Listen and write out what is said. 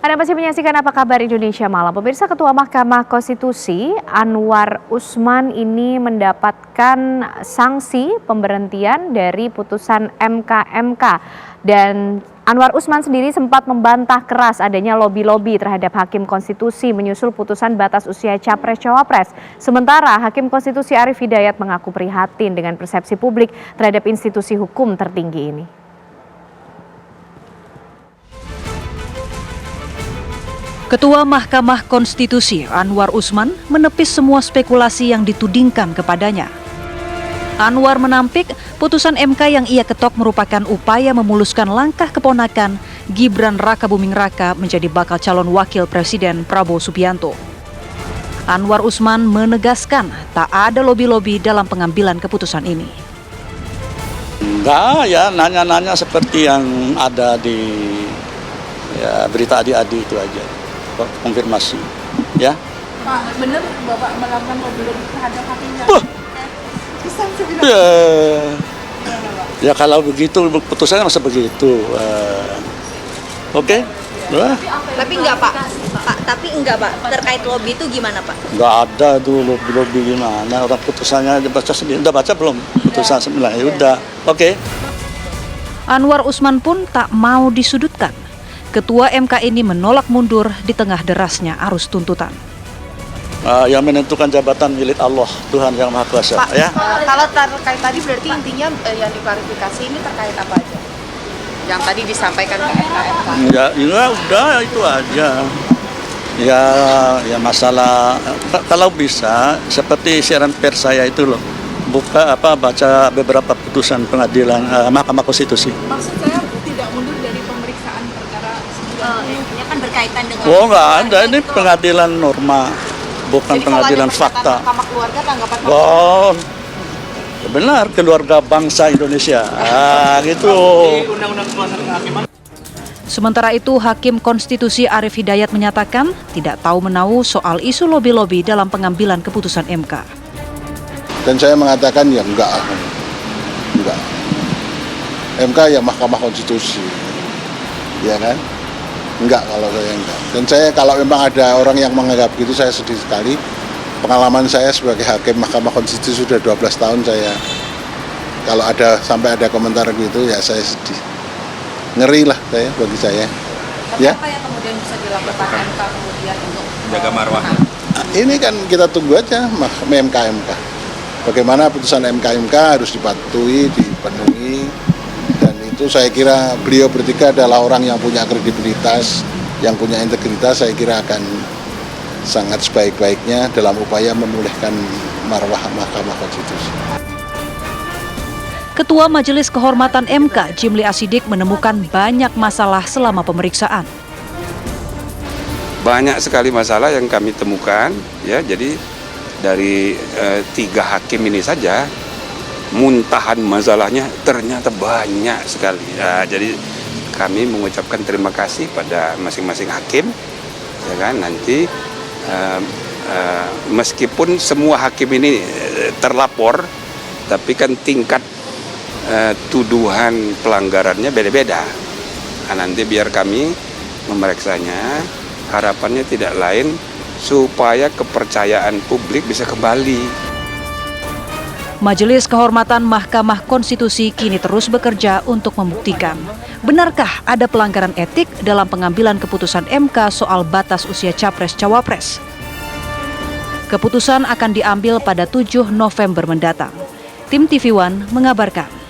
Anda masih menyaksikan Apa Kabar Indonesia Malam. Pemirsa, Ketua Mahkamah Konstitusi Anwar Usman ini mendapatkan sanksi pemberhentian dari putusan MK. Dan Anwar Usman sendiri sempat membantah keras adanya lobi-lobi terhadap Hakim Konstitusi menyusul putusan batas usia Capres-Cawapres. Sementara Hakim Konstitusi Arief Hidayat mengaku prihatin dengan persepsi publik terhadap institusi hukum tertinggi ini. Ketua Mahkamah Konstitusi Anwar Usman menepis semua spekulasi yang ditudingkan kepadanya. Anwar menampik putusan MK yang ia ketok merupakan upaya memuluskan langkah keponakan Gibran Rakabuming Raka menjadi bakal calon wakil Presiden Prabowo Subianto. Anwar Usman menegaskan tak ada lobi-lobi dalam pengambilan keputusan ini. Enggak ya, nanya-nanya seperti yang ada di berita adik-adik itu aja. Konfirmasi, ya. Pak, benar Bapak melakukan lobi terhadap hakimnya? Ya kalau begitu putusannya masa begitu. Oke. Tapi enggak Pak, terkait lobi itu gimana Pak? Enggak ada tuh lobi gimana, orang putusannya baca sendiri. Udah baca belum? Putusan 9, ya udah. Oke. Anwar Usman pun tak mau disudutkan. Ketua MK ini menolak mundur di tengah derasnya arus tuntutan. Yang menentukan jabatan milik Allah, Tuhan Yang Maha Kuasa. Pak, ya. Kalau terkait tadi berarti intinya yang diklarifikasi ini terkait apa aja? Yang tadi disampaikan ke MK. Ya udah itu aja. Ya masalah kalau bisa seperti siaran pers saya itu loh. Baca beberapa putusan pengadilan Mahkamah Konstitusi. Maksud saya tidak mundur dari pemeriksaan perkara Ini kan berkaitan dengan... Oh nggak ada, ini pengadilan norma, bukan jadi pengadilan fakta. Mahkamah Keluarga tanggapan Oh, benar, keluarga bangsa Indonesia. Gitu. Sementara itu, Hakim Konstitusi Arief Hidayat menyatakan tidak tahu menahu soal isu lobi-lobi dalam pengambilan keputusan MK. Dan saya mengatakan ya enggak. MK ya Mahkamah Konstitusi, ya kan? Enggak kalau saya enggak. Dan saya kalau memang ada orang yang menganggap gitu, saya sedih sekali. Pengalaman saya sebagai Hakim Mahkamah Konstitusi sudah 12 tahun saya. Kalau sampai ada komentar gitu ya saya sedih. Ngeri lah saya bagi saya. Tapi ya. apa yang kemudian bisa dilakukan MK kemudian untuk jaga marwah? Ini kan kita tunggu aja MK. Bagaimana putusan MK harus dipatuhi, dipenuhi. Itu saya kira beliau bertiga adalah orang yang punya kredibilitas, yang punya integritas, saya kira akan sangat sebaik-baiknya dalam upaya memulihkan marwah Mahkamah Konstitusi. Ketua Majelis Kehormatan MK, Jimli Asidik, menemukan banyak masalah selama pemeriksaan. Banyak sekali masalah yang kami temukan, ya. Jadi dari 3 hakim ini saja, muntahan masalahnya ternyata banyak sekali. Jadi kami mengucapkan terima kasih pada masing-masing hakim, ya kan. Nanti meskipun semua hakim ini terlapor, tapi kan tingkat tuduhan pelanggarannya beda-beda. Nanti biar kami memeriksanya, harapannya tidak lain supaya kepercayaan publik bisa kembali. Majelis Kehormatan Mahkamah Konstitusi kini terus bekerja untuk membuktikan benarkah ada pelanggaran etik dalam pengambilan keputusan MK soal batas usia Capres-Cawapres. Keputusan akan diambil pada 7 November mendatang. Tim TV One mengabarkan.